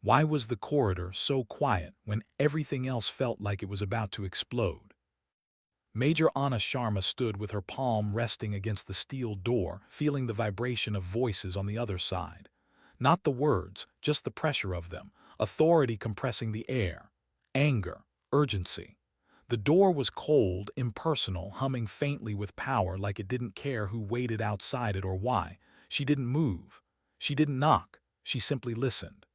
Why was the corridor so quiet when everything else felt like it was about to explode? Major Anna Sharma stood with her palm resting against the steel door, feeling the vibration of voices on the other side. Not the words, just the pressure of them, authority compressing the air, anger, urgency. The door was cold, impersonal, humming faintly with power like it didn't care who waited outside it or why. She didn't move. She didn't knock. She simply listened.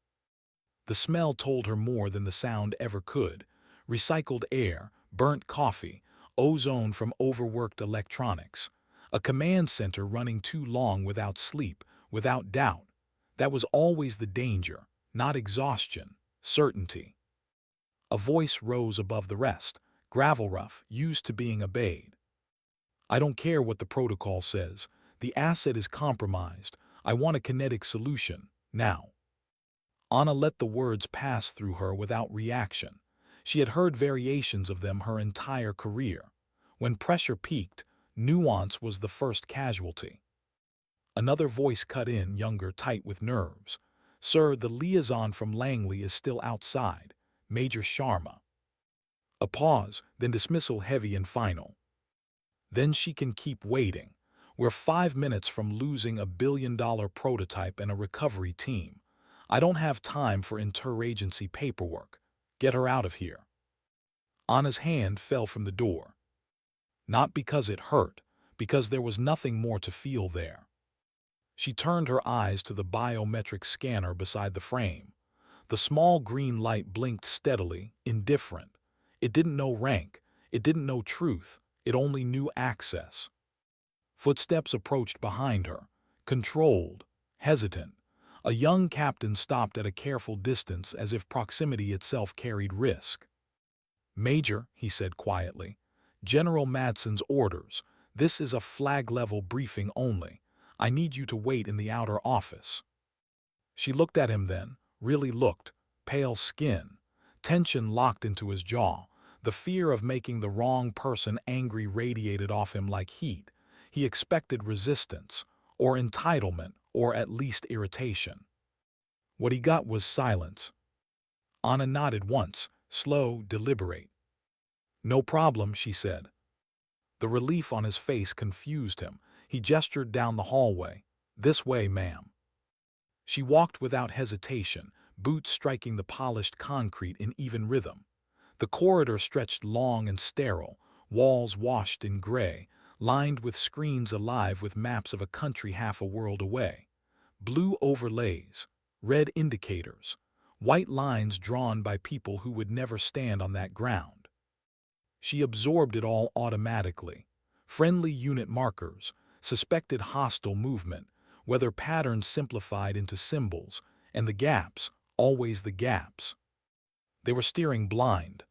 The smell told her more than the sound ever could. Recycled air, burnt coffee, ozone from overworked electronics. A command center running too long without sleep, without doubt. That was always the danger, not exhaustion, certainty. A voice rose above the rest, gravel rough, used to being obeyed. I don't care what the protocol says. The asset is compromised. I want a kinetic solution, now. Anna let the words pass through her without reaction. She had heard variations of them her entire career. When pressure peaked, nuance was the first casualty. Another voice cut in, younger, tight with nerves. Sir, the liaison from Langley is still outside. Major Sharma. A pause, then dismissal heavy and final. Then she can keep waiting. We're 5 minutes from losing $1 billion prototype and a recovery team. I don't have time for interagency paperwork. Get her out of here. Anna's hand fell from the door. Not because it hurt, because there was nothing more to feel there. She turned her eyes to the biometric scanner beside the frame. The small green light blinked steadily, indifferent. It didn't know rank. It didn't know truth. It only knew access. Footsteps approached behind her, controlled, hesitant. A young captain stopped at a careful distance as if proximity itself carried risk. Major, he said quietly, General Madsen's orders. This is a flag-level briefing only. I need you to wait in the outer office. She looked at him then, really looked, pale skin. Tension locked into his jaw. The fear of making the wrong person angry radiated off him like heat. He expected resistance, or entitlement, or at least irritation. What he got was silence. Anna nodded once, slow, deliberate. No problem, she said. The relief on his face confused him. He gestured down the hallway. This way, ma'am. She walked without hesitation, boots striking the polished concrete in even rhythm. The corridor stretched long and sterile, walls washed in gray, lined with screens alive with maps of a country half a world away. Blue overlays, red indicators, white lines drawn by people who would never stand on that ground. She absorbed it all automatically. Friendly unit markers, suspected hostile movement, weather patterns simplified into symbols, and the gaps, always the gaps. They were steering blind.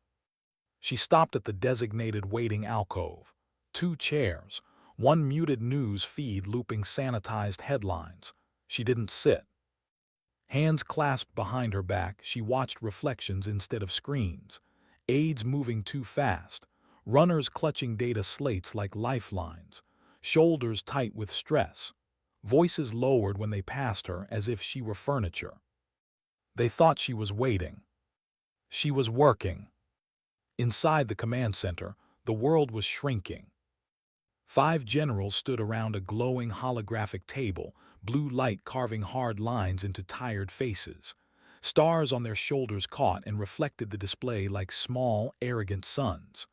She stopped at the designated waiting alcove. 2 chairs, one muted news feed looping sanitized headlines. She didn't sit. Hands clasped behind her back, she watched reflections instead of screens. Aides moving too fast. Runners clutching data slates like lifelines. Shoulders tight with stress. Voices lowered when they passed her as if she were furniture. They thought she was waiting. She was working. Inside the command center, the world was shrinking. 5 generals stood around a glowing holographic table, blue light carving hard lines into tired faces. Stars on their shoulders caught and reflected the display like small, arrogant suns.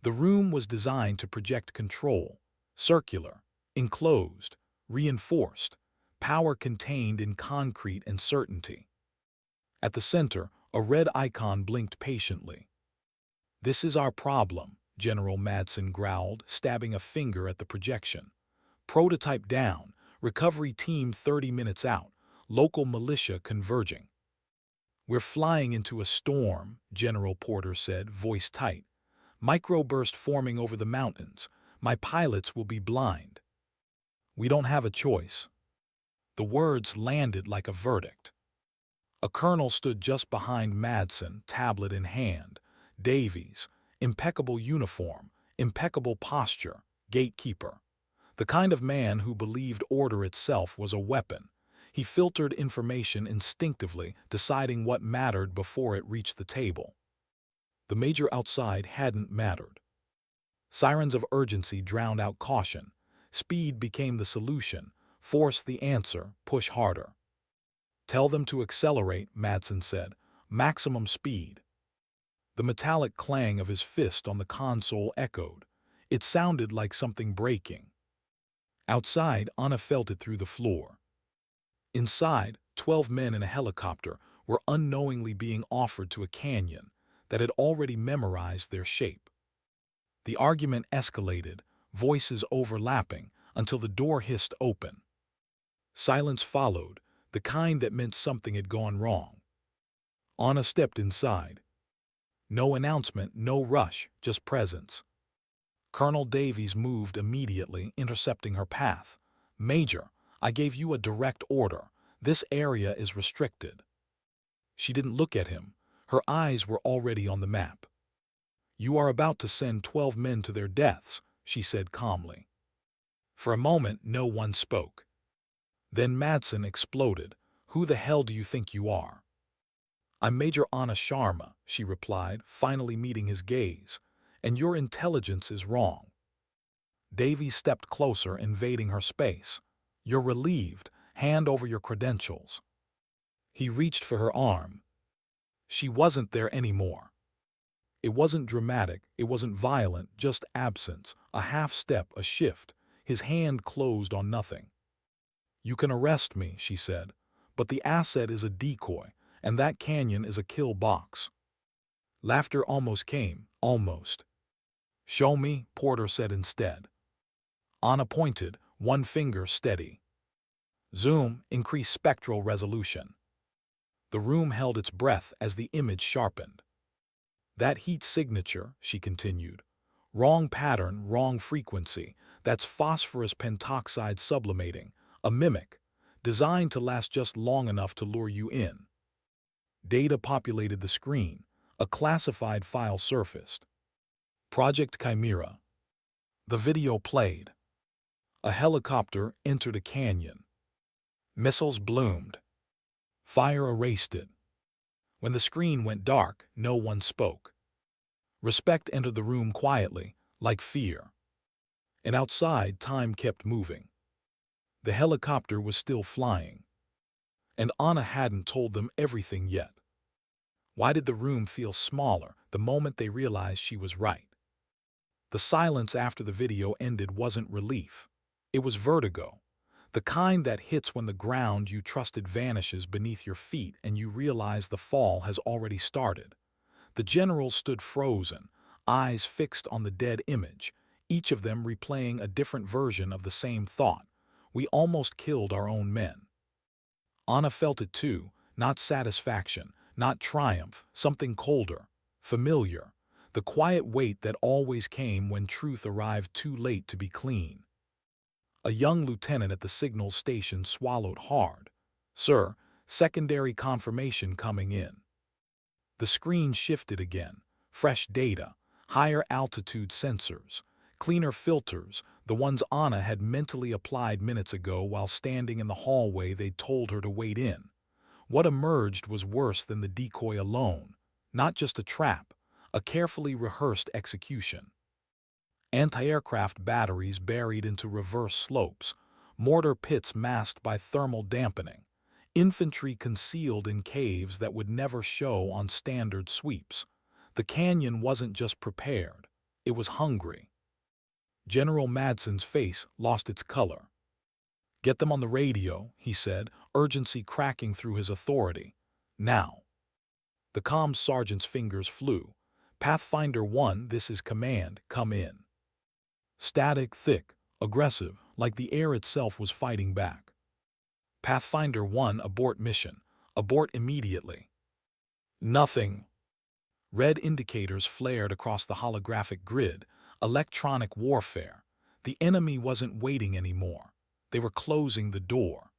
The room was designed to project control, circular, enclosed, reinforced, power contained in concrete and certainty. At the center, a red icon blinked patiently. This is our problem, General Madsen growled, stabbing a finger at the projection. Prototype down, recovery team 30 minutes out, local militia converging. We're flying into a storm, General Porter said, voice tight. Microburst forming over the mountains. My pilots will be blind. We don't have a choice. The words landed like a verdict. A colonel stood just behind Madsen, tablet in hand. Davies, impeccable uniform, impeccable posture, gatekeeper. The kind of man who believed order itself was a weapon. He filtered information instinctively, deciding what mattered before it reached the table. The major outside hadn't mattered. Sirens of urgency drowned out caution. Speed became the solution. Force the answer. Push harder. Tell them to accelerate, Madsen said. Maximum speed. The metallic clang of his fist on the console echoed. It sounded like something breaking. Outside, Anna felt it through the floor. Inside, 12 men in a helicopter were unknowingly being offered to a canyon that had already memorized their shape. The argument escalated, voices overlapping, until the door hissed open. Silence followed, the kind that meant something had gone wrong. Anna stepped inside. No announcement, no rush, just presence. Colonel Davies moved immediately, intercepting her path. Major, I gave you a direct order. This area is restricted. She didn't look at him. Her eyes were already on the map. You are about to send 12 men to their deaths, she said calmly. For a moment, no one spoke. Then Madsen exploded. Who the hell do you think you are? I'm Major Anna Sharma, she replied, finally meeting his gaze. And your intelligence is wrong. Davies stepped closer, invading her space. You're relieved. Hand over your credentials. He reached for her arm. She wasn't there anymore. It wasn't dramatic, it wasn't violent, just absence, a half step, a shift. His hand closed on nothing. You can arrest me, she said, but the asset is a decoy, and that canyon is a kill box. Laughter almost came, almost. Show me, Porter said instead. Anna pointed, one finger steady. Zoom, increase spectral resolution. The room held its breath as the image sharpened. That heat signature, she continued. Wrong pattern, wrong frequency. That's phosphorus pentoxide sublimating, a mimic, designed to last just long enough to lure you in. Data populated the screen. A classified file surfaced. Project Chimera. The video played. A helicopter entered a canyon. Missiles bloomed. Fire erased it. When the screen went dark, no one spoke. Respect entered the room quietly, like fear. And outside, time kept moving. The helicopter was still flying. And Anna hadn't told them everything yet. Why did the room feel smaller the moment they realized she was right? The silence after the video ended wasn't relief. It was vertigo. The kind that hits when the ground you trusted vanishes beneath your feet and you realize the fall has already started. The generals stood frozen, eyes fixed on the dead image, each of them replaying a different version of the same thought. We almost killed our own men. Anna felt it too, not satisfaction, not triumph, something colder, familiar, the quiet weight that always came when truth arrived too late to be clean. A young lieutenant at the signal station swallowed hard. Sir, secondary confirmation coming in. The screen shifted again. Fresh data, higher altitude sensors, cleaner filters, the ones Anna had mentally applied minutes ago while standing in the hallway they'd told her to wait in. What emerged was worse than the decoy alone. Not just a trap, a carefully rehearsed execution. Anti-aircraft batteries buried into reverse slopes, mortar pits masked by thermal dampening, infantry concealed in caves that would never show on standard sweeps. The canyon wasn't just prepared, it was hungry. General Madsen's face lost its color. Get them on the radio, he said, urgency cracking through his authority. Now. The comms sergeant's fingers flew. Pathfinder 1, this is command, come in. Static, thick, aggressive, like the air itself was fighting back. Pathfinder 1, abort mission. Abort immediately. Nothing. Red indicators flared across the holographic grid. Electronic warfare. The enemy wasn't waiting anymore. They were closing the door.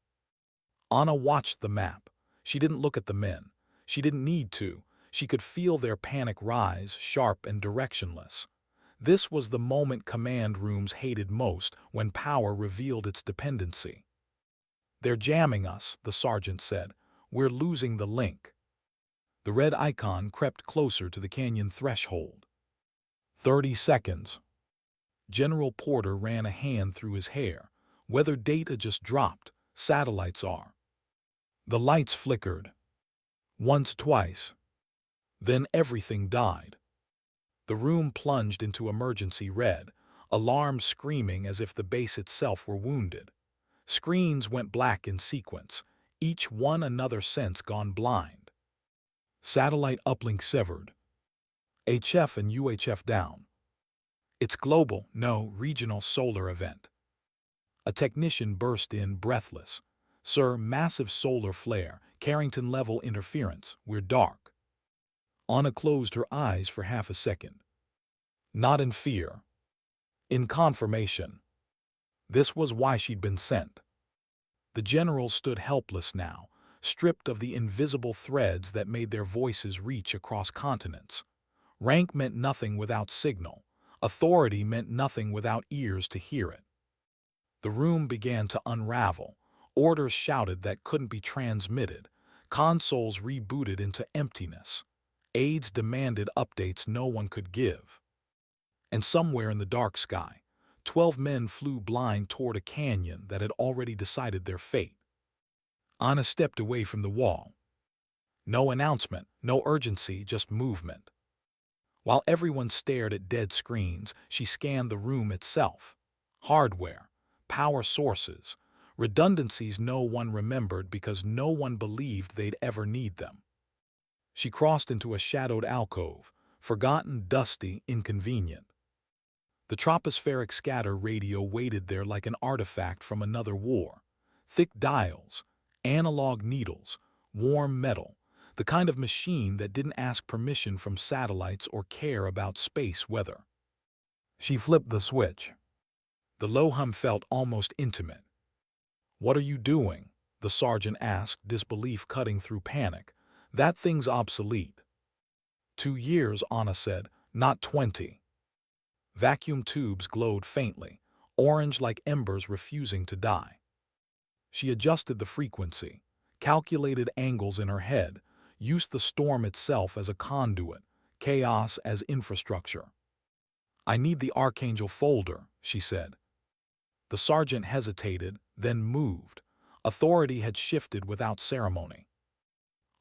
Anna watched the map. She didn't look at the men. She didn't need to. She could feel their panic rise, sharp and directionless. This was the moment command rooms hated most, when power revealed its dependency. "They're jamming us," the sergeant said. "We're losing the link." The red icon crept closer to the canyon threshold. 30 seconds. General Porter ran a hand through his hair. "Weather data just dropped. Satellites are." The lights flickered. Once, twice. Then everything died. The room plunged into emergency red, alarms screaming as if the base itself were wounded. Screens went black in sequence, each one another sense gone blind. Satellite uplink severed. HF and UHF down. "It's global, no regional solar event." A technician burst in, breathless. "Sir, massive solar flare, Carrington-level interference, we're dark." Anna closed her eyes for half a second. Not in fear. In confirmation. This was why she'd been sent. The generals stood helpless now, stripped of the invisible threads that made their voices reach across continents. Rank meant nothing without signal. Authority meant nothing without ears to hear it. The room began to unravel. Orders shouted that couldn't be transmitted. Consoles rebooted into emptiness. Aides demanded updates no one could give. And somewhere in the dark sky, 12 men flew blind toward a canyon that had already decided their fate. Anna stepped away from the wall. No announcement, no urgency, just movement. While everyone stared at dead screens, she scanned the room itself. Hardware, power sources, redundancies no one remembered because no one believed they'd ever need them. She crossed into a shadowed alcove, forgotten, dusty, inconvenient. The tropospheric scatter radio waited there like an artifact from another war. Thick dials, analog needles, warm metal, the kind of machine that didn't ask permission from satellites or care about space weather. She flipped the switch. The low hum felt almost intimate. "What are you doing?" the sergeant asked, disbelief cutting through panic. "That thing's obsolete." 2 years, Anna said, "not 20. Vacuum tubes glowed faintly, orange like embers refusing to die. She adjusted the frequency, calculated angles in her head, used the storm itself as a conduit, chaos as infrastructure. "I need the Archangel folder," she said. The sergeant hesitated, then moved. Authority had shifted without ceremony.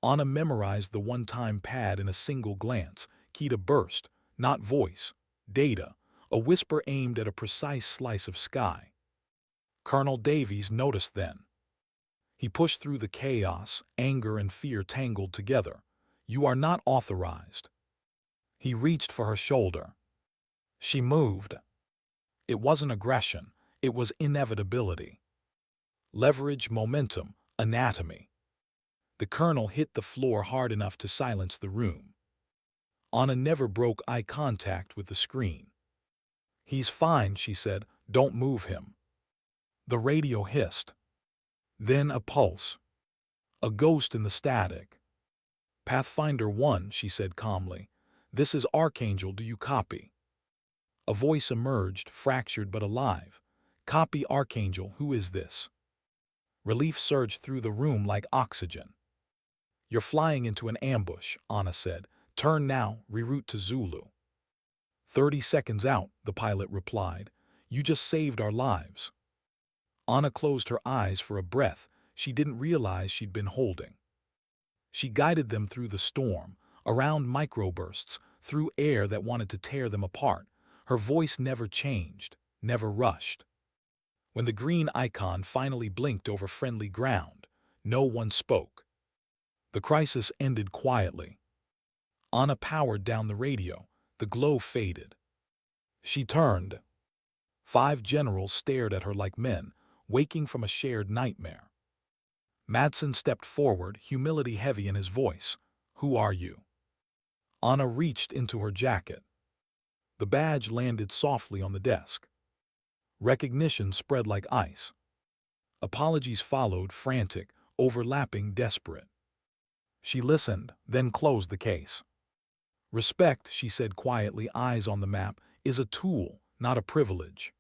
Anna memorized the one-time pad in a single glance, key to burst, not voice, data, a whisper aimed at a precise slice of sky. Colonel Davies noticed then. He pushed through the chaos, anger and fear tangled together. "You are not authorized." He reached for her shoulder. She moved. It wasn't aggression, it was inevitability. Leverage, momentum, anatomy. The colonel hit the floor hard enough to silence the room. Anna never broke eye contact with the screen. "He's fine," she said. "Don't move him." The radio hissed. Then a pulse. A ghost in the static. "Pathfinder 1," she said calmly. "This is Archangel, do you copy?" A voice emerged, fractured but alive. "Copy, Archangel, who is this?" Relief surged through the room like oxygen. "You're flying into an ambush," Anna said. "Turn now, reroute to Zulu." 30 seconds out, the pilot replied. "You just saved our lives." Anna closed her eyes for a breath she didn't realize she'd been holding. She guided them through the storm, around microbursts, through air that wanted to tear them apart. Her voice never changed, never rushed. When the green icon finally blinked over friendly ground, no one spoke. The crisis ended quietly. Anna powered down the radio. The glow faded. She turned. 5 generals stared at her like men, waking from a shared nightmare. Madsen stepped forward, humility heavy in his voice. "Who are you?" Anna reached into her jacket. The badge landed softly on the desk. Recognition spread like ice. Apologies followed, frantic, overlapping, desperate. She listened, then closed the case. "Respect," she said quietly, eyes on the map, "is a tool, not a privilege."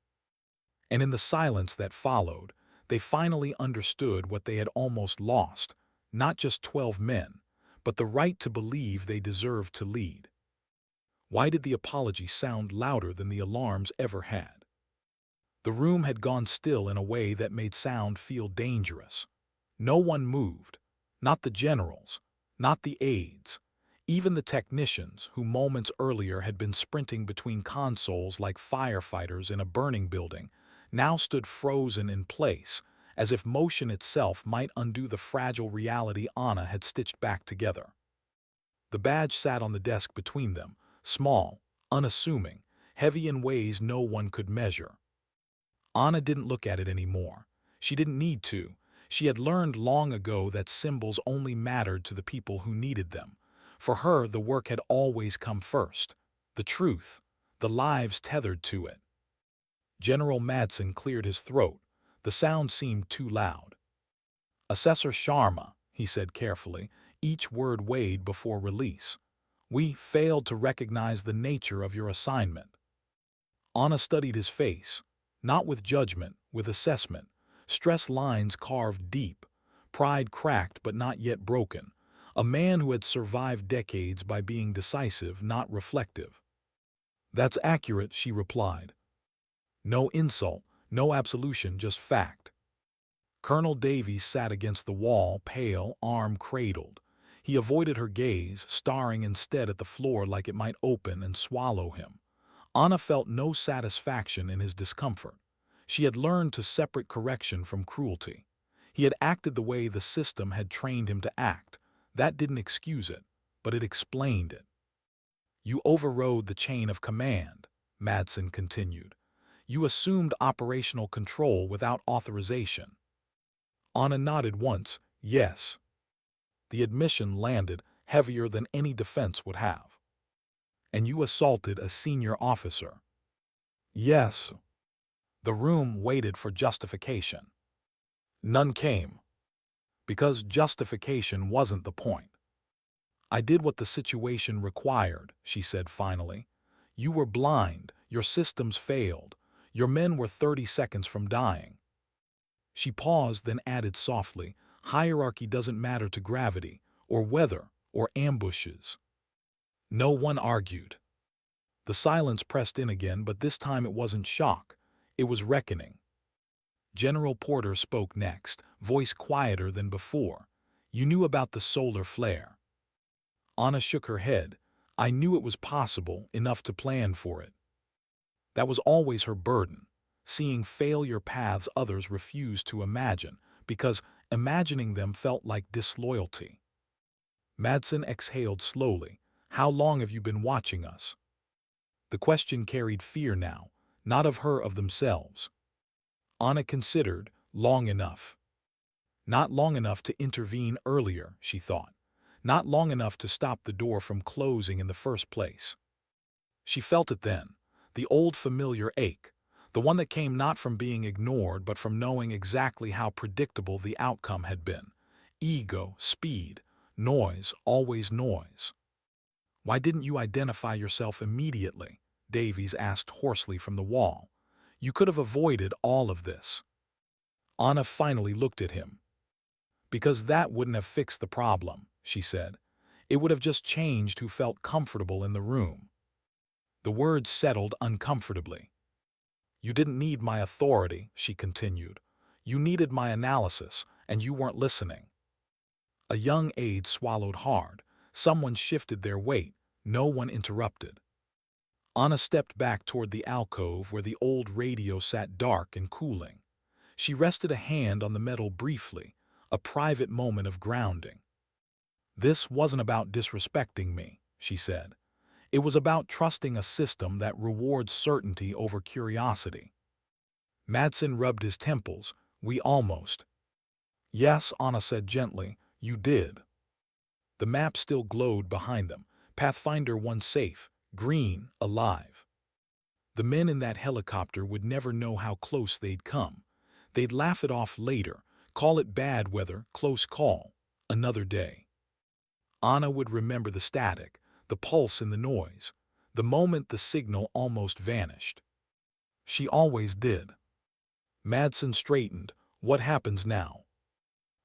And in the silence that followed, They finally understood what they had almost lost, not just 12 men, but the right to believe they deserved to lead. Why did the apology sound louder than the alarms ever had? The room had gone still in a way that made sound feel dangerous. No one moved, not the generals, not the aides, even the technicians who moments earlier had been sprinting between consoles like firefighters in a burning building, now stood frozen in place, as if motion itself might undo the fragile reality Anna had stitched back together. The badge sat on the desk between them, small, unassuming, heavy in ways no one could measure. Anna didn't look at it anymore. She didn't need to. She had learned long ago that symbols only mattered to the people who needed them. For her, the work had always come first. The truth, the lives tethered to it. General Madsen cleared his throat. The sound seemed too loud. "Assessor Sharma," he said carefully, each word weighed before release. "We failed to recognize the nature of your assignment." Anna studied his face, not with judgment, with assessment, stress lines carved deep, pride cracked but not yet broken, a man who had survived decades by being decisive, not reflective. "That's accurate," she replied. No insult, no absolution, just fact. Colonel Davies sat against the wall, pale, arm cradled. He avoided her gaze, staring instead at the floor like it might open and swallow him. Anna felt no satisfaction in his discomfort. She had learned to separate correction from cruelty. He had acted the way the system had trained him to act. That didn't excuse it, but it explained it. "You overrode the chain of command," Madsen continued. "You assumed operational control without authorization." Anna nodded once, yes. The admission landed heavier than any defense would have. "And you assaulted a senior officer." "Yes." The room waited for justification. None came. Because justification wasn't the point. "I did what the situation required," she said finally. "You were blind, your systems failed, your men were 30 seconds from dying." She paused, then added softly, "Hierarchy doesn't matter to gravity, or weather, or ambushes." No one argued. The silence pressed in again, but this time it wasn't shock. It was reckoning. General Porter spoke next, voice quieter than before. "You knew about the solar flare." Anna shook her head. "I knew it was possible, enough to plan for it." That was always her burden, seeing failure paths others refused to imagine, because imagining them felt like disloyalty. Madsen exhaled slowly. "How long have you been watching us?" The question carried fear now, not of her, of themselves. Anna considered, long enough. Not long enough to intervene earlier, she thought. Not long enough to stop the door from closing in the first place. She felt it then, the old familiar ache, the one that came not from being ignored but from knowing exactly how predictable the outcome had been. Ego, speed, noise, always noise. "Why didn't you identify yourself immediately?" Davies asked hoarsely from the wall. "You could have avoided all of this." Anna finally looked at him. "Because that wouldn't have fixed the problem," she said. "It would have just changed who felt comfortable in the room." The words settled uncomfortably. "You didn't need my authority," she continued. "You needed my analysis, and you weren't listening." A young aide swallowed hard. Someone shifted their weight. No one interrupted. Anna stepped back toward the alcove where the old radio sat dark and cooling. She rested a hand on the metal briefly, a private moment of grounding. "This wasn't about disrespecting me," she said. "It was about trusting a system that rewards certainty over curiosity." Madsen rubbed his temples. "We almost." "Yes," Anna said gently, "you did." The map still glowed behind them. Pathfinder 1 safe, green, alive. The men in that helicopter would never know how close they'd come. They'd laugh it off later, call it bad weather, close call, another day. Anna would remember the static, the pulse in the noise, the moment the signal almost vanished. She always did. Madsen straightened, What happens now?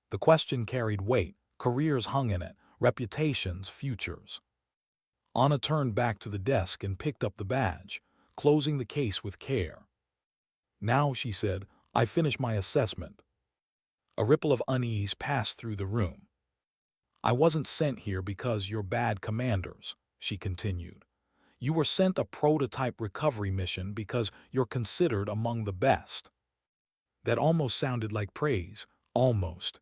The question carried weight. Careers hung in it, reputations, futures. Anna turned back to the desk and picked up the badge, closing the case with care. Now, she said, I finish my assessment. A ripple of unease passed through the room. I wasn't sent here because you're bad commanders, she continued. You were sent a prototype recovery mission because you're considered among the best. That almost sounded like praise, almost.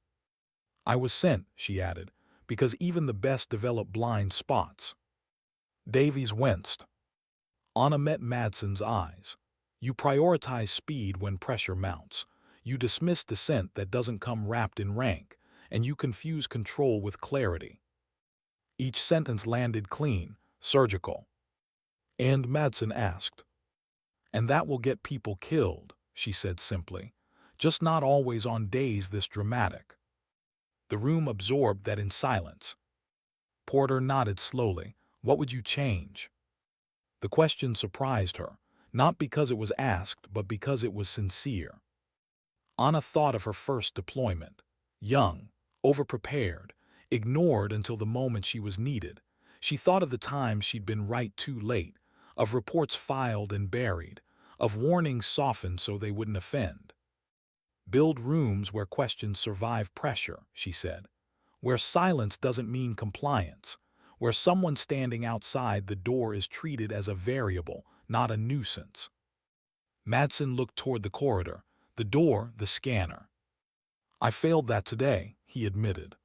I was sent, she added, because even the best develop blind spots. Davies winced. Anna met Madsen's eyes. You prioritize speed when pressure mounts. You dismiss dissent that doesn't come wrapped in rank, and you confuse control with clarity. Each sentence landed clean, surgical. And Madsen asked. And that will get people killed, she said simply. Just not always on days this dramatic. The room absorbed that in silence. Porter nodded slowly. What would you change? The question surprised her, not because it was asked, but because it was sincere. Anna thought of her first deployment. Young, overprepared, ignored until the moment she was needed. She thought of the times she'd been right too late, of reports filed and buried, of warnings softened so they wouldn't offend. Build rooms where questions survive pressure, she said, where silence doesn't mean compliance, where someone standing outside the door is treated as a variable, not a nuisance. Madsen looked toward the corridor, the door, the scanner. I failed that today, he admitted.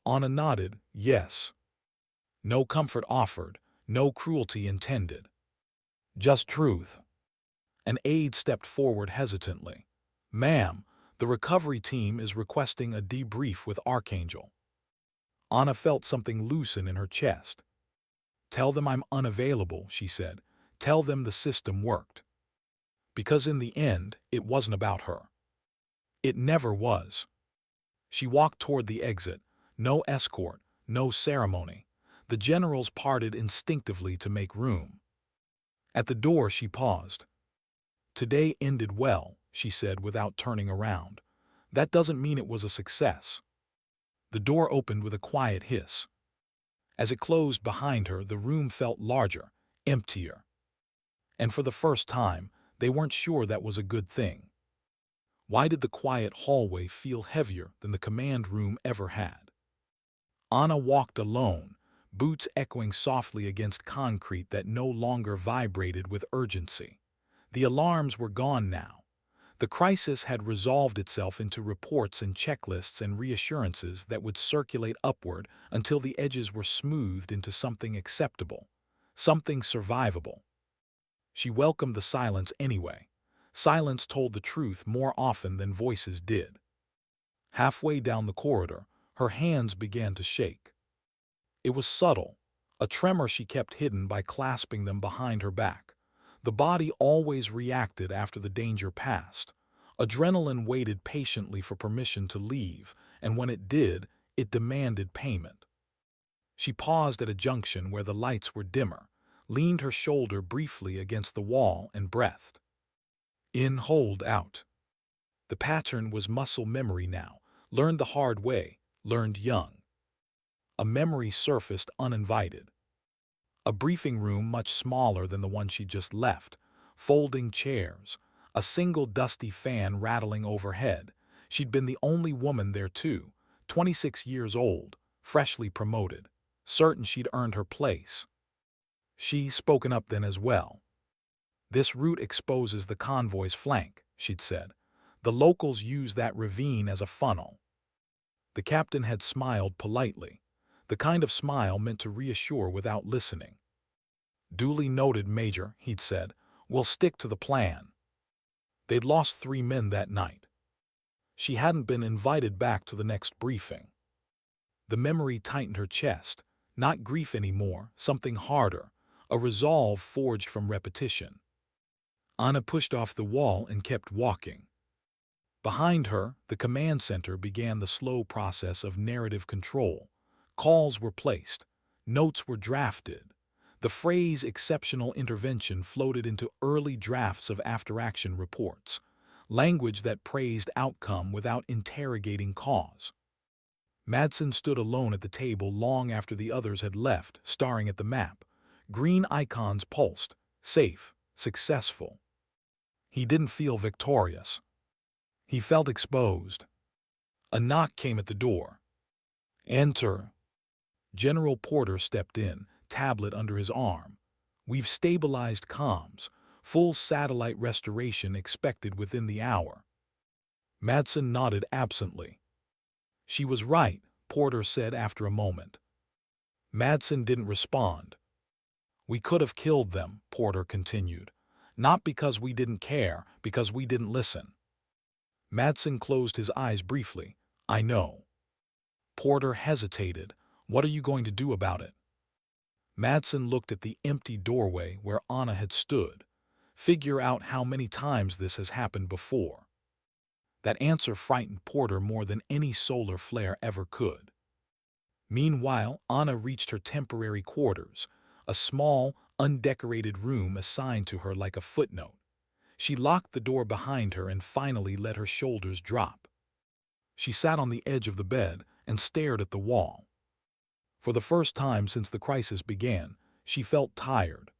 Anna nodded, yes. No comfort offered, no cruelty intended. Just truth. An aide stepped forward hesitantly. Ma'am, the recovery team is requesting a debrief with Archangel. Anna felt something loosen in her chest. Tell them I'm unavailable, she said. Tell them the system worked. Because in the end, it wasn't about her. It never was. She walked toward the exit. No escort, no ceremony. The generals parted instinctively to make room. At the door, she paused. Today ended well, she said without turning around. That doesn't mean it was a success. The door opened with a quiet hiss. As it closed behind her, the room felt larger, emptier. And for the first time, they weren't sure that was a good thing. Why did the quiet hallway feel heavier than the command room ever had? Anna walked alone, boots echoing softly against concrete that no longer vibrated with urgency. The alarms were gone now. The crisis had resolved itself into reports and checklists and reassurances that would circulate upward until the edges were smoothed into something acceptable, something survivable. She welcomed the silence anyway. Silence told the truth more often than voices did. Halfway down the corridor, her hands began to shake. It was subtle, a tremor she kept hidden by clasping them behind her back. The body always reacted after the danger passed. Adrenaline waited patiently for permission to leave, and when it did, it demanded payment. She paused at a junction where the lights were dimmer, leaned her shoulder briefly against the wall and breathed. In, hold, out. The pattern was muscle memory now, learned the hard way, learned young. A memory surfaced uninvited. A briefing room much smaller than the one she'd just left, folding chairs, a single dusty fan rattling overhead. She'd been the only woman there too, 26 years old, freshly promoted, certain she'd earned her place. She spoken up then as well. This route exposes the convoy's flank, she'd said. The locals use that ravine as a funnel. The captain had smiled politely, the kind of smile meant to reassure without listening. Duly noted, Major, he'd said. We'll stick to the plan. They'd lost 3 men that night. She hadn't been invited back to the next briefing. The memory tightened her chest, not grief anymore, something harder, a resolve forged from repetition. Anna pushed off the wall and kept walking. Behind her, the command center began the slow process of narrative control. Calls were placed. Notes were drafted. The phrase exceptional intervention floated into early drafts of after-action reports. language that praised outcome without interrogating cause. Madsen stood alone at the table long after the others had left, staring at the map. Green icons pulsed. Safe. Successful. He didn't feel victorious. He felt exposed. A knock came at the door. "Enter." General Porter stepped in, tablet under his arm. "We've stabilized comms. Full satellite restoration expected within the hour." Madsen nodded absently. "She was right," Porter said after a moment. Madsen didn't respond. "We could have killed them," Porter continued. "Not because we didn't care, because we didn't listen." Madsen closed his eyes briefly. "I know." Porter hesitated. "What are you going to do about it?" Madsen looked at the empty doorway where Anna had stood. "Figure out how many times this has happened before." That answer frightened Porter more than any solar flare ever could. Meanwhile, Anna reached her temporary quarters, a small, undecorated room assigned to her like a footnote. She locked the door behind her and finally let her shoulders drop. She sat on the edge of the bed and stared at the wall. For the first time since the crisis began, she felt tired.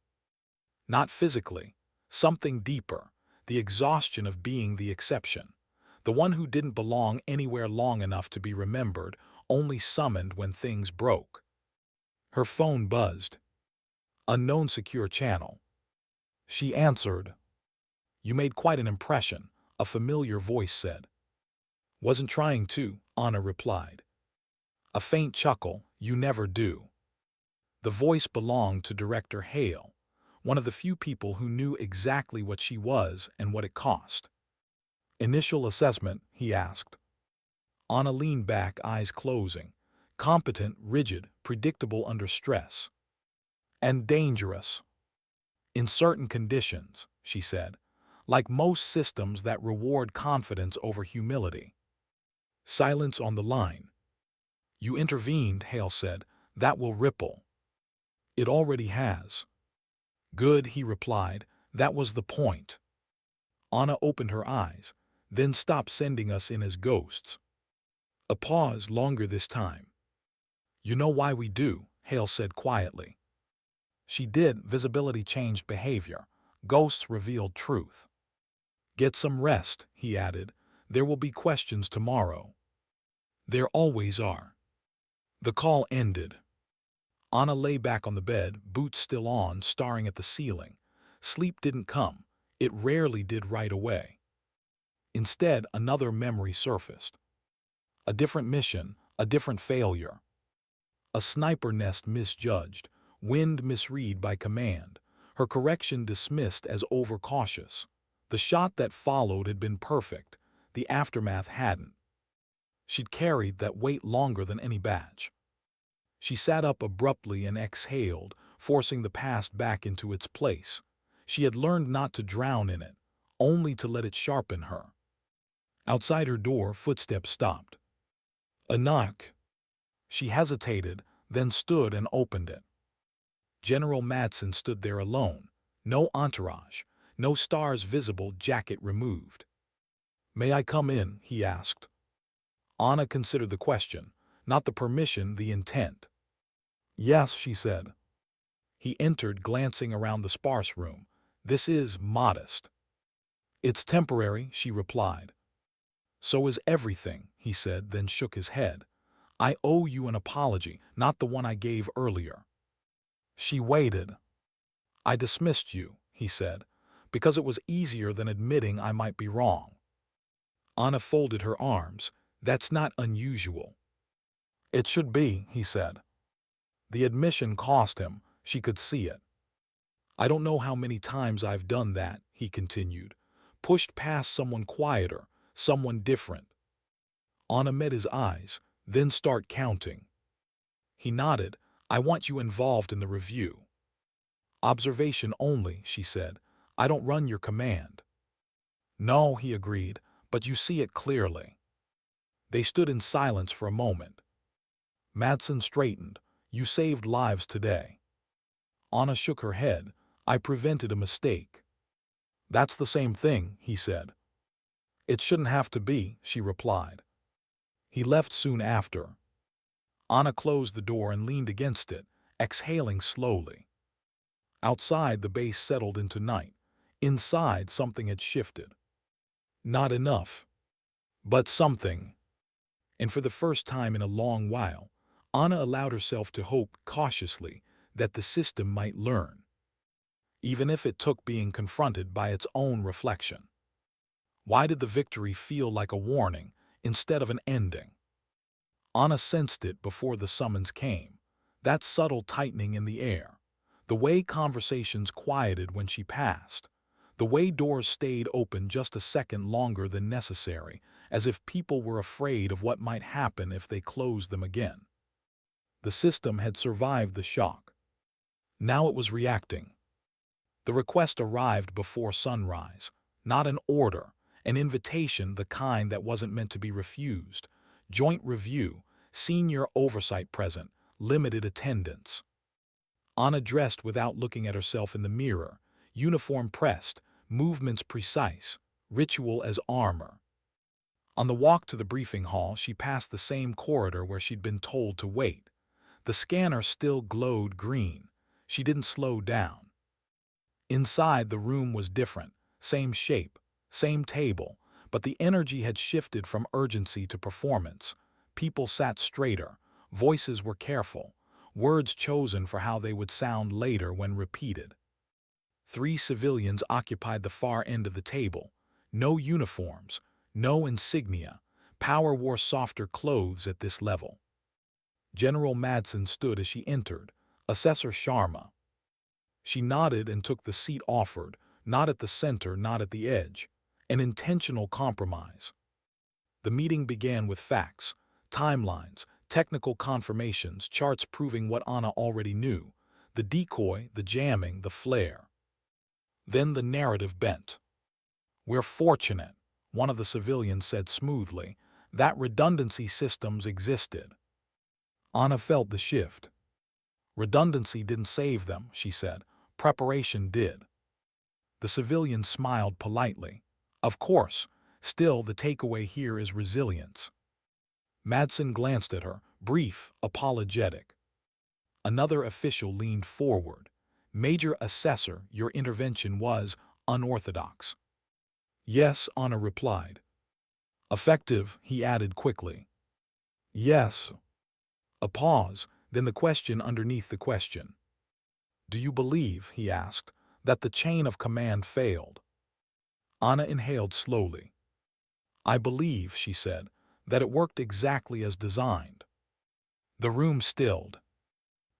Not physically, something deeper, the exhaustion of being the exception, the one who didn't belong anywhere long enough to be remembered, only summoned when things broke. Her phone buzzed. Unknown secure channel. She answered. "You made quite an impression," a familiar voice said. "Wasn't trying to," Anna replied. A faint chuckle. "You never do." The voice belonged to Director Hale, one of the few people who knew exactly what she was and what it cost. "Initial assessment?" he asked. Anna leaned back, eyes closing. "Competent, rigid, predictable under stress. And dangerous. In certain conditions," she said, "like most systems that reward confidence over humility." Silence on the line. "You intervened," Hale said. "That will ripple." "It already has." "Good," he replied. "That was the point." Anna opened her eyes, "Then stop sending us in as ghosts." A pause, longer this time. "You know why we do," Hale said quietly. She did. Visibility changed behavior. Ghosts revealed truth. "Get some rest," he added. "There will be questions tomorrow." "There always are." The call ended. Anna lay back on the bed, boots still on, staring at the ceiling. Sleep didn't come. It rarely did right away. Instead, another memory surfaced. A different mission, a different failure. A sniper nest misjudged, wind misread by command, her correction dismissed as overcautious. The shot that followed had been perfect, the aftermath hadn't. She'd carried that weight longer than any badge. She sat up abruptly and exhaled, forcing the past back into its place. She had learned not to drown in it, only to let it sharpen her. Outside her door, footsteps stopped. A knock. She hesitated, then stood and opened it. General Madsen stood there alone. No entourage, no stars visible, jacket removed. "May I come in?" he asked. Anna considered the question, not the permission, the intent. "Yes," she said. He entered, glancing around the sparse room. "This is modest." "It's temporary," she replied. "So is everything," he said, then shook his head. "I owe you an apology, not the one I gave earlier." She waited. "I dismissed you," he said, "because it was easier than admitting I might be wrong." Anna folded her arms. "That's not unusual." "It should be," he said. The admission cost him. She could see it. "I don't know how many times I've done that," he continued. "Pushed past someone quieter, someone different." Anna met his eyes, "Then start counting." He nodded. "I want you involved in the review." "Observation only," she said. "I don't run your command." "No," he agreed, "but you see it clearly." They stood in silence for a moment. Madsen straightened. "You saved lives today." Anna shook her head. "I prevented a mistake." "That's the same thing," he said. It shouldn't have to be, she replied. He left soon after. Anna closed the door and leaned against it, exhaling slowly. Outside, the base settled into night. Inside, something had shifted. Not enough, but something. And for the first time in a long while, Anna allowed herself to hope cautiously that the system might learn, even if it took being confronted by its own reflection. Why did the victory feel like a warning instead of an ending? Anna sensed it before the summons came, that subtle tightening in the air, the way conversations quieted when she passed, the way doors stayed open just a second longer than necessary, as if people were afraid of what might happen if they closed them again. The system had survived the shock. Now it was reacting. The request arrived before sunrise, not an order, an invitation, the kind that wasn't meant to be refused. Joint review, senior oversight present, limited attendance. Anna dressed without looking at herself in the mirror, uniform pressed, movements precise, ritual as armor. On the walk to the briefing hall, she passed the same corridor where she'd been told to wait. The scanner still glowed green. She didn't slow down. Inside, the room was different, same shape, same table, but the energy had shifted from urgency to performance. People sat straighter, voices were careful, words chosen for how they would sound later when repeated. 3 civilians occupied the far end of the table. No uniforms, no insignia. Power wore softer clothes at this level. General Madsen stood as she entered, Assessor Sharma. She nodded and took the seat offered, not at the center, not at the edge. An intentional compromise. The meeting began with facts, timelines, technical confirmations, charts proving what Anna already knew, the decoy, the jamming, the flare. Then the narrative bent. "We're fortunate," one of the civilians said smoothly, "that redundancy systems existed." Anna felt the shift. Redundancy didn't save them, she said. Preparation did. The civilian smiled politely. Of course, still the takeaway here is resilience. Madsen glanced at her, brief, apologetic. Another official leaned forward. "Major Assessor, your intervention was unorthodox." "Yes," Anna replied. "Effective," he added quickly. "Yes." A pause, then the question underneath the question. "Do you believe," he asked, "that the chain of command failed?" Anna inhaled slowly. "I believe," she said, "that it worked exactly as designed." The room stilled.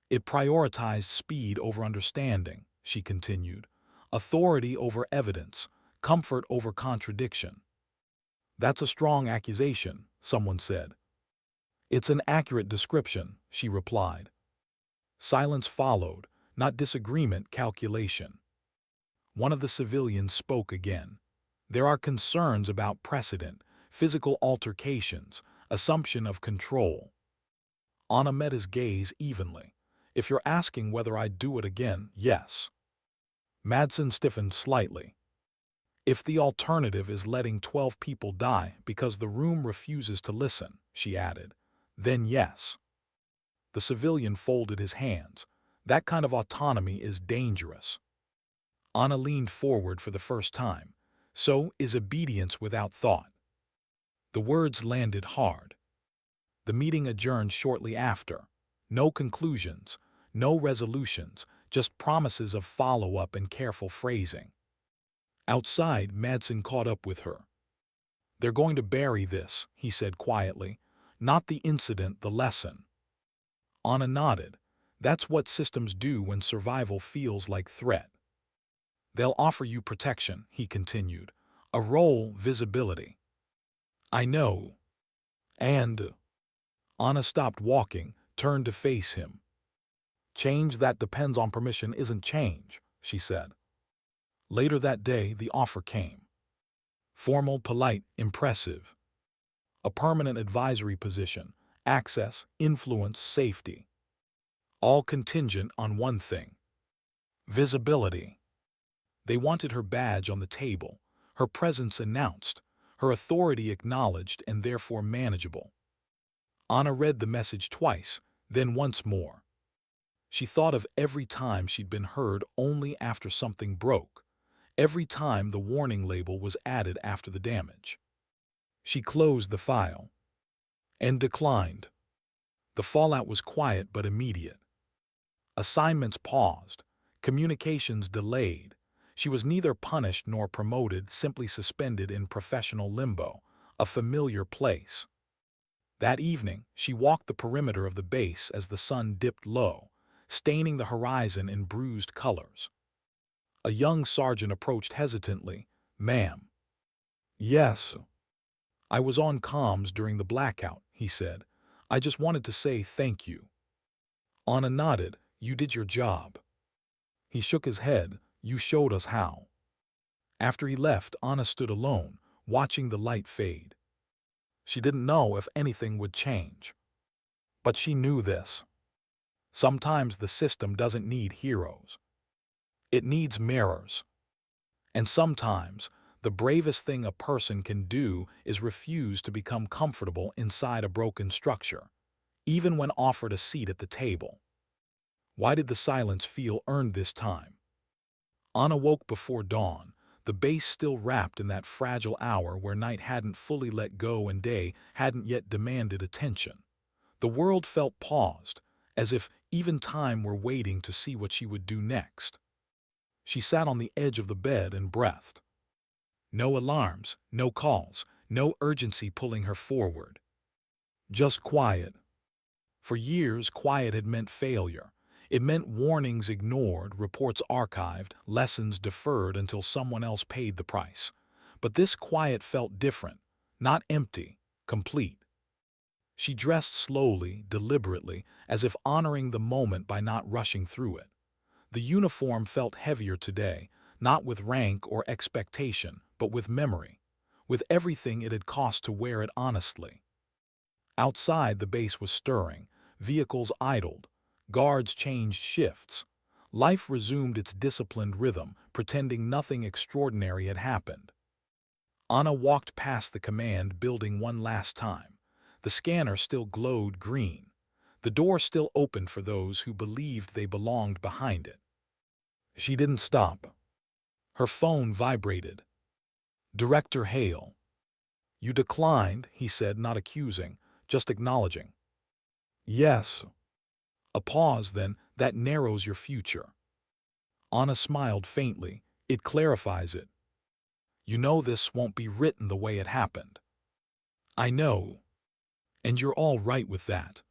"It prioritized speed over understanding," she continued, "authority over evidence, comfort over contradiction." "That's a strong accusation," someone said. "It's an accurate description," she replied. Silence followed, not disagreement, calculation. One of the civilians spoke again. "There are concerns about precedent, physical altercations, assumption of control." Anna met his gaze evenly. "If you're asking whether I'd do it again, yes." Madsen stiffened slightly. "If the alternative is letting 12 people die because the room refuses to listen," she added, "then yes." The civilian folded his hands. "That kind of autonomy is dangerous." Anna leaned forward for the first time. "So is obedience without thought." The words landed hard. The meeting adjourned shortly after. No conclusions, no resolutions, just promises of follow-up and careful phrasing. Outside, Madsen caught up with her. "They're going to bury this," he said quietly. "Not the incident, the lesson." Anna nodded. "That's what systems do when survival feels like threat." "They'll offer you protection," he continued. "A role, visibility." "I know." And Anna stopped walking, turned to face him. "Change that depends on permission isn't change," she said. Later that day, the offer came. Formal, polite, impressive. A permanent advisory position, access, influence, safety. All contingent on one thing: visibility. They wanted her badge on the table, her presence announced, her authority acknowledged and therefore manageable. Anna read the message twice, then once more. She thought of every time she'd been heard only after something broke, every time the warning label was added after the damage. She closed the file and declined. The fallout was quiet but immediate. Assignments paused, communications delayed. She was neither punished nor promoted, simply suspended in professional limbo, a familiar place. That evening, she walked the perimeter of the base as the sun dipped low, staining the horizon in bruised colors. A young sergeant approached hesitantly. "Ma'am." "Yes." "I was on comms during the blackout," he said. "I just wanted to say thank you." Anna nodded. "You did your job." He shook his head. "You showed us how." After he left, Anna stood alone, watching the light fade. She didn't know if anything would change. But she knew this. Sometimes the system doesn't need heroes. It needs mirrors. And sometimes, the bravest thing a person can do is refuse to become comfortable inside a broken structure, even when offered a seat at the table. Why did the silence feel earned this time? Anna woke before dawn, the base still wrapped in that fragile hour where night hadn't fully let go and day hadn't yet demanded attention. The world felt paused, as if even time were waiting to see what she would do next. She sat on the edge of the bed and breathed. No alarms, no calls, no urgency pulling her forward. Just quiet. For years, quiet had meant failure. It meant warnings ignored, reports archived, lessons deferred until someone else paid the price. But this quiet felt different, not empty, complete. She dressed slowly, deliberately, as if honoring the moment by not rushing through it. The uniform felt heavier today, not with rank or expectation, but with memory, with everything it had cost to wear it honestly. Outside, the base was stirring, vehicles idled, guards changed shifts. Life resumed its disciplined rhythm, pretending nothing extraordinary had happened. Anna walked past the command building one last time. The scanner still glowed green. The door still opened for those who believed they belonged behind it. She didn't stop. Her phone vibrated. "Director Hale." "You declined," he said, not accusing, just acknowledging. "Yes." A pause, then. "That narrows your future." Anna smiled faintly. "It clarifies it. You know this won't be written the way it happened." "I know. And you're all right with that."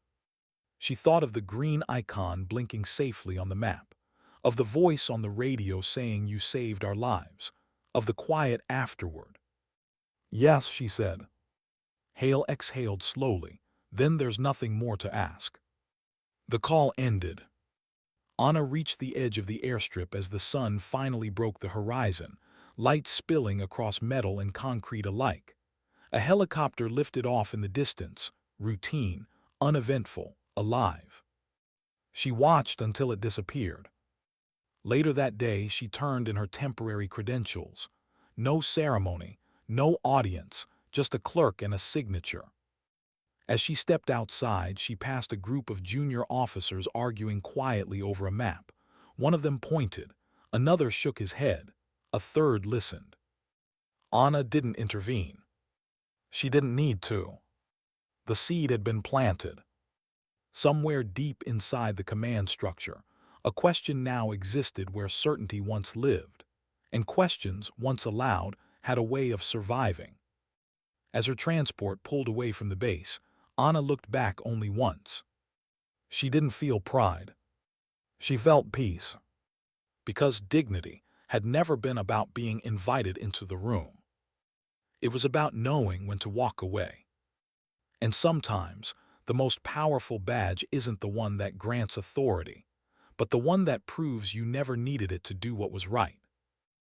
She thought of the green icon blinking safely on the map, of the voice on the radio saying you saved our lives, of the quiet afterward. "Yes," she said. Hale exhaled slowly. "Then there's nothing more to ask." The call ended. Anna reached the edge of the airstrip as the sun finally broke the horizon, light spilling across metal and concrete alike. A helicopter lifted off in the distance, routine, uneventful, alive. She watched until it disappeared. Later that day, she turned in her temporary credentials. No ceremony, no audience, just a clerk and a signature. As she stepped outside, she passed a group of junior officers arguing quietly over a map. One of them pointed, another shook his head, a third listened. Anna didn't intervene. She didn't need to. The seed had been planted. Somewhere deep inside the command structure, a question now existed where certainty once lived, and questions, once allowed, had a way of surviving. As her transport pulled away from the base, Anna looked back only once. She didn't feel pride. She felt peace. Because dignity had never been about being invited into the room. It was about knowing when to walk away. And sometimes, the most powerful badge isn't the one that grants authority, but the one that proves you never needed it to do what was right.